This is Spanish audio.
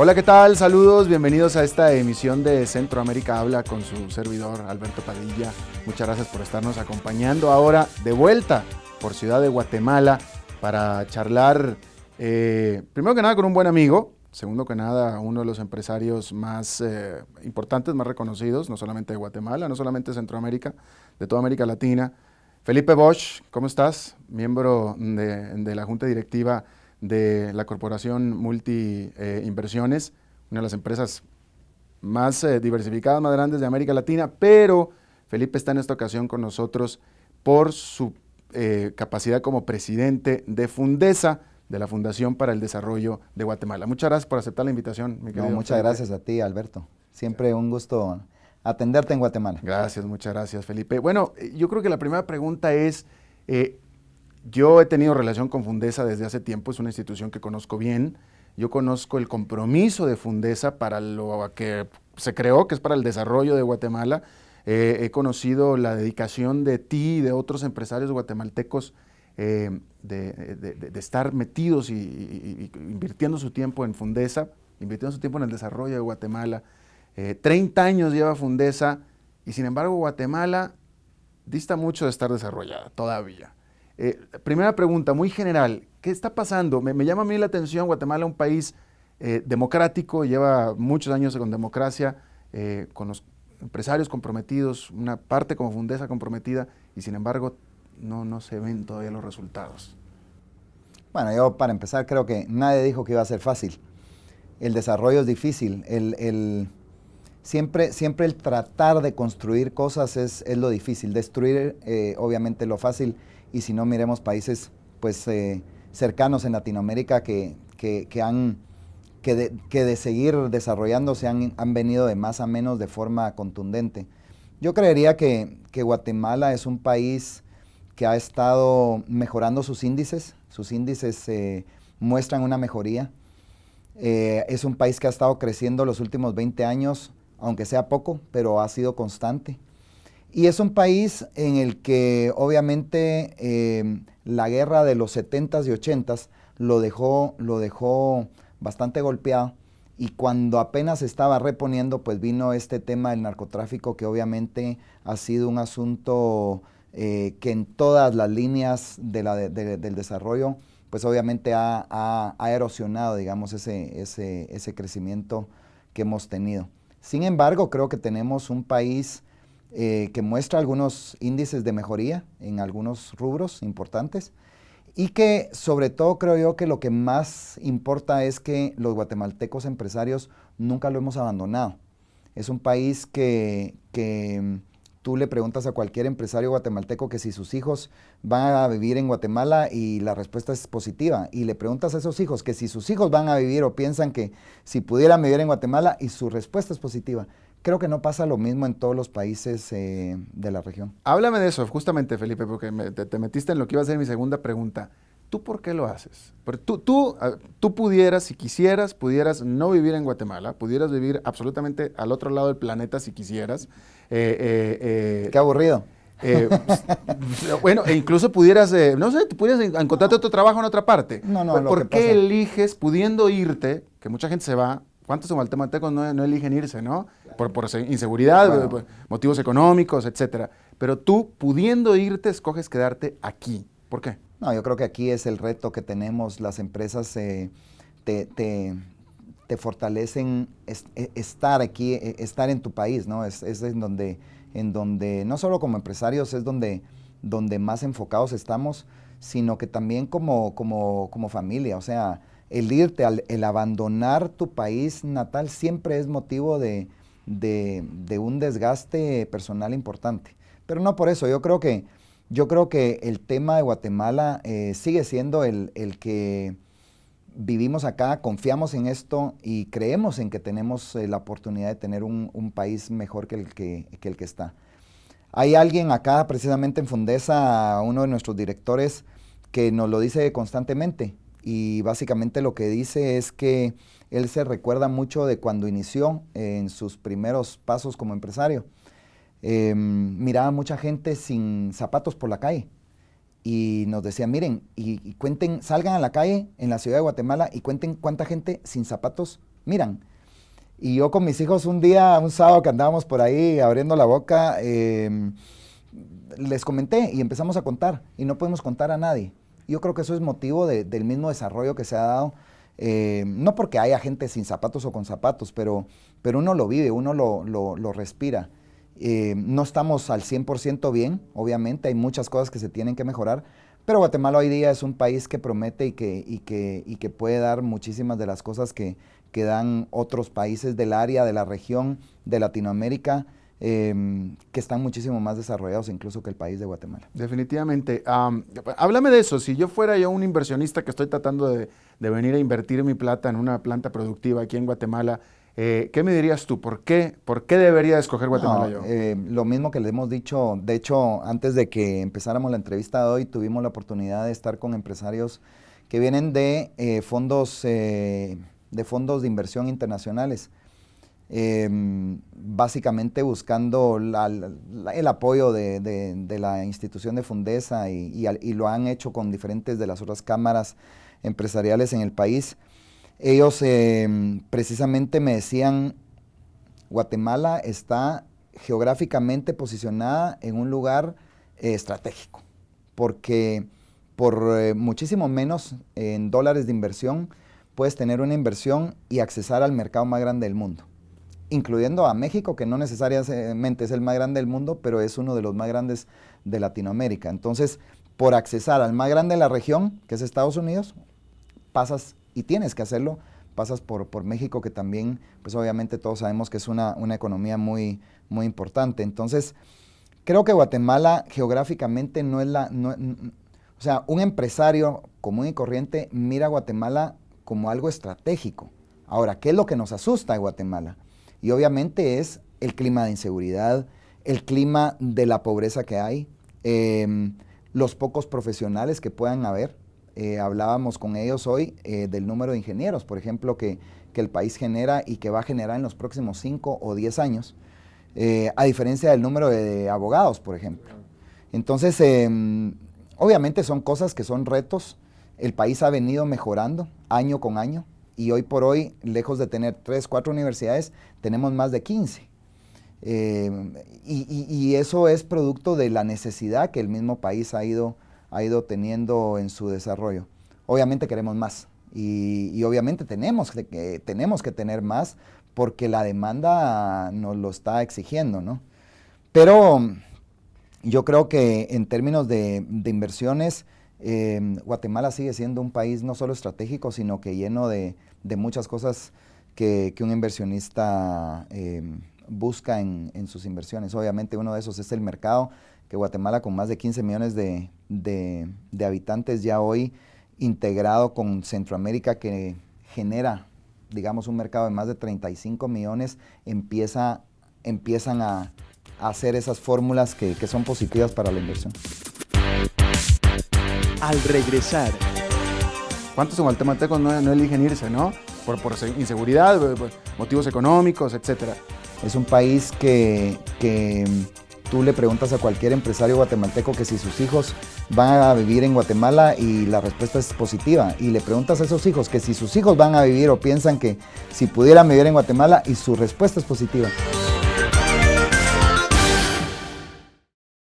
Hola, ¿qué tal? Saludos, bienvenidos a esta emisión de Centroamérica Habla con su servidor Alberto Padilla. Muchas gracias por estarnos acompañando ahora de vuelta por Ciudad de Guatemala para charlar, primero que nada con un buen amigo, segundo que nada uno de los empresarios más importantes, más reconocidos, no solamente de Guatemala, no solamente de Centroamérica, de toda América Latina. Felipe Bosch, ¿cómo estás? Miembro de la Junta Directiva de la Corporación Multi Inversiones, una de las empresas más diversificadas, más grandes de América Latina, pero Felipe está en esta ocasión con nosotros por su capacidad como presidente de Fundesa, de la Fundación para el Desarrollo de Guatemala. Muchas gracias por aceptar la invitación, mi querido Muchas Felipe. gracias a ti, Alberto. Siempre un gusto atenderte en Guatemala. Gracias, muchas gracias, Felipe. Bueno, yo creo que la primera pregunta es, yo he tenido relación con Fundesa desde hace tiempo, es una institución que conozco bien. Yo conozco el compromiso de Fundesa para lo que se creó, que es para el desarrollo de Guatemala. He conocido la dedicación de ti y de otros empresarios guatemaltecos de estar metidos y invirtiendo su tiempo en Fundesa, invirtiendo su tiempo en el desarrollo de Guatemala. 30 años lleva Fundesa y sin embargo Guatemala dista mucho de estar desarrollada todavía. Primera pregunta, muy general, ¿qué está pasando? Me llama a mí la atención, Guatemala es un país democrático, lleva muchos años con democracia, con los empresarios comprometidos, una parte como Fundesa comprometida, y sin embargo no se ven todavía los resultados. Bueno, yo para empezar creo que nadie dijo que iba a ser fácil. El desarrollo es difícil, siempre el tratar de construir cosas es lo difícil, destruir obviamente lo fácil. Y si no, miremos países pues, cercanos en Latinoamérica que de seguir desarrollándose han venido de más a menos de forma contundente. Yo creería que Guatemala es un país que ha estado mejorando sus índices muestran una mejoría. Es un país que ha estado creciendo los últimos 20 años, aunque sea poco, pero ha sido constante. Y es un país en el que obviamente la guerra de los 70s y 80s lo dejó bastante golpeado, y cuando apenas estaba reponiendo pues vino este tema del narcotráfico, que obviamente ha sido un asunto que en todas las líneas del desarrollo pues obviamente ha erosionado, digamos, ese crecimiento que hemos tenido. Sin embargo, creo que tenemos un país que muestra algunos índices de mejoría en algunos rubros importantes, y que sobre todo creo yo que lo que más importa es que los guatemaltecos empresarios nunca lo hemos abandonado. Es un país que tú le preguntas a cualquier empresario guatemalteco que si sus hijos van a vivir en Guatemala, y la respuesta es positiva. Y le preguntas a esos hijos que si sus hijos van a vivir o piensan que si pudieran vivir en Guatemala, y su respuesta es positiva. Creo que no pasa lo mismo en todos los países de la región. Háblame de eso, justamente, Felipe, porque te metiste en lo que iba a ser mi segunda pregunta. ¿Tú por qué lo haces? Porque tú pudieras, si quisieras, pudieras no vivir en Guatemala, pudieras vivir absolutamente al otro lado del planeta si quisieras. Qué aburrido. Bueno, e incluso pudieras, no sé, pudieras encontrarte otro trabajo en otra parte. No, ¿Por qué eliges, pudiendo irte, que mucha gente se va? ¿Cuántos guatemaltecos no eligen irse, no? Por inseguridad, Bueno, por motivos económicos, etcétera. Pero tú, pudiendo irte, escoges quedarte aquí. ¿Por qué? No, yo creo que aquí es el reto que tenemos. Las empresas te fortalecen estar aquí, estar en tu país, ¿no? Es en donde no solo como empresarios es donde más enfocados estamos, sino que también como familia. O sea, el irte, el abandonar tu país natal siempre es motivo de un desgaste personal importante. Pero no por eso, yo creo que el tema de Guatemala sigue siendo el que vivimos acá, confiamos en esto y creemos en que tenemos la oportunidad de tener un país mejor que el que está. Hay alguien acá, precisamente en Fundesa, uno de nuestros directores, que nos lo dice constantemente, y básicamente lo que dice es que él se recuerda mucho de cuando inició en sus primeros pasos como empresario. Miraba mucha gente sin zapatos por la calle, y nos decía, miren, y cuenten, salgan a la calle en la ciudad de Guatemala y cuenten cuánta gente sin zapatos miran. Y yo con mis hijos un sábado que andábamos por ahí abriendo la boca, les comenté y empezamos a contar y no podemos contar a nadie. Yo creo que eso es motivo del mismo desarrollo que se ha dado, no porque haya gente sin zapatos o con zapatos, pero uno lo vive, uno lo respira. No estamos al 100% bien, obviamente, hay muchas cosas que se tienen que mejorar, pero Guatemala hoy día es un país que promete y que puede dar muchísimas de las cosas que dan otros países del área, de la región, de Latinoamérica, que están muchísimo más desarrollados incluso que el país de Guatemala. Definitivamente. Háblame de eso. Si yo fuera yo un inversionista que estoy tratando de venir a invertir mi plata en una planta productiva aquí en Guatemala, ¿qué me dirías tú? ¿Por qué debería escoger Guatemala yo? Lo mismo que le hemos dicho. De hecho, antes de que empezáramos la entrevista de hoy, tuvimos la oportunidad de estar con empresarios que vienen de fondos de inversión internacionales, básicamente buscando el apoyo de la institución de Fundesa y lo han hecho con diferentes de las otras cámaras empresariales en el país. Ellos precisamente me decían, Guatemala está geográficamente posicionada en un lugar estratégico, porque por muchísimo menos en dólares de inversión puedes tener una inversión y accesar al mercado más grande del mundo, incluyendo a México, que no necesariamente es el más grande del mundo, pero es uno de los más grandes de Latinoamérica. Entonces, por accesar al más grande de la región, que es Estados Unidos, pasas, y tienes que hacerlo, pasas por México, que también, pues obviamente todos sabemos que es una economía muy, muy importante. Entonces, creo que Guatemala geográficamente no es o sea, un empresario común y corriente mira a Guatemala como algo estratégico. Ahora, ¿qué es lo que nos asusta de Guatemala? Y obviamente es el clima de inseguridad, el clima de la pobreza que hay, los pocos profesionales que puedan haber. Hablábamos con ellos hoy del número de ingenieros, por ejemplo, que el país genera y que va a generar en los próximos 5 o 10 años, a diferencia del número de abogados, por ejemplo. Entonces, obviamente son cosas que son retos. El país ha venido mejorando año con año y hoy por hoy, lejos de tener 3, 4 universidades, tenemos más de 15. Y eso es producto de la necesidad que el mismo país ha ido teniendo en su desarrollo. Obviamente queremos más y obviamente tenemos que tener más porque la demanda nos lo está exigiendo, ¿no? Pero yo creo que en términos de inversiones, Guatemala sigue siendo un país no solo estratégico, sino que lleno de muchas cosas que un inversionista busca en sus inversiones. Obviamente uno de esos es el mercado, que Guatemala con más de 15 millones de habitantes ya hoy integrado con Centroamérica, que genera, digamos, un mercado de más de 35 millones, empiezan a hacer esas fórmulas que son positivas para la inversión. Al regresar. ¿Cuántos guatemaltecos no eligen irse, no? Por inseguridad, por motivos económicos, etcétera. Es un país que tú le preguntas a cualquier empresario guatemalteco que si sus hijos van a vivir en Guatemala y la respuesta es positiva. Y le preguntas a esos hijos que si sus hijos van a vivir o piensan que si pudieran vivir en Guatemala y su respuesta es positiva.